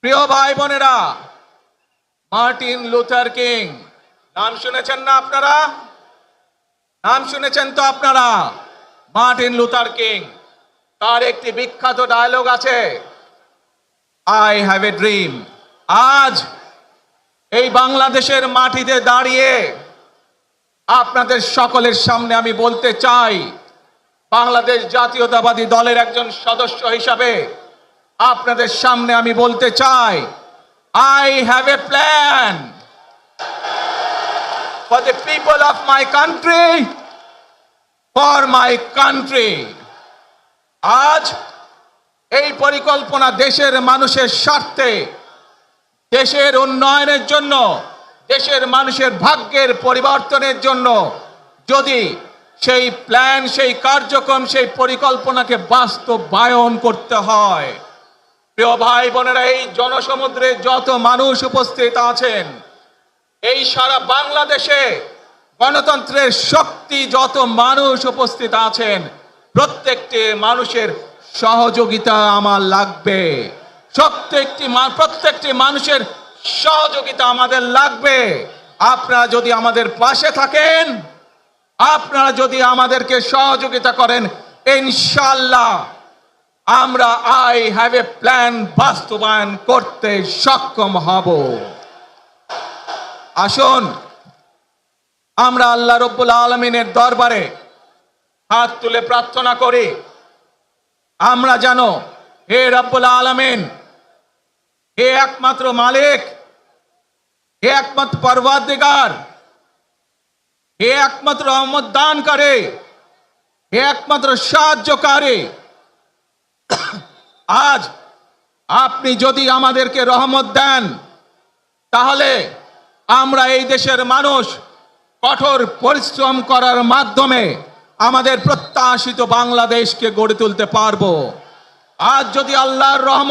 প্রিয় ভাই বোনেরা, মার্টিন লুথার কিং নাম শুনেছেন না আপনারা? নাম শুনেছেন তো আপনারা? মার্টিন লুথার কিং, তার একটি বিখ্যাত ডায়লগ আছে, আই হ্যাভ এ ড্রিম। আজ এই বাংলাদেশের মাটিতে দাঁড়িয়ে আপনাদের সকলের সামনে আমি বলতে চাই, বাংলাদেশ জাতীয়তাবাদী দলের একজন সদস্য হিসাবে আপনাদের সামনে আমি বলতে চাই, I have a plan for the people of my country, for my country. আজ এই পরিকল্পনা দেশের মানুষের স্বার্থে, দেশের উন্নয়নের জন্য, দেশের মানুষের ভাগ্যের পরিবর্তনের জন্য যদি সেই প্ল্যান, সেই কার্যক্রম, সেই পরিকল্পনাকে বাস্তবায়ন করতে হয়, প্রিয় ভাই বোনেরা, এই জনসমুদ্রে যত মানুষ উপস্থিত আছেন, এই সারা বাংলাদেশে গণতন্ত্রের শক্তি যত মানুষ উপস্থিত আছেন, প্রত্যেকটি মানুষের সহযোগিতা আমার লাগবে। প্রত্যেকটি মানুষের সহযোগিতা আমাদের লাগবে। আপনারা যদি আমাদের পাশে থাকেন, আপনারা যদি আমাদেরকে সহযোগিতা করেন, ইনশাআল্লাহ আমরা আই হ্যাভ এ প্ল্যান বাস্তবায়ন করতে সক্ষম হব। আসুন আমরা আল্লাহ রব্বুল আলামিনের দরবারে হাত তুলে প্রার্থনা করি, আমরা জানো হে রব্বুল আলামিন, হে একমাত্র মালিক, হে একমাত্র পরওয়ারদিগার, হে একমাত্র রহমত দানকারী, হে একমাত্র সাহায্যকারী, আজ আপনি যদি আমাদেরকে রহমত দেন, তাহলে আমরা এই দেশের মানুষ কঠোর পরিশ্রম করার মাধ্যমে আমাদের প্রত্যাশিত বাংলাদেশকে গড়ে তুলতে পারবো। আজ যদি আল্লাহর রহমত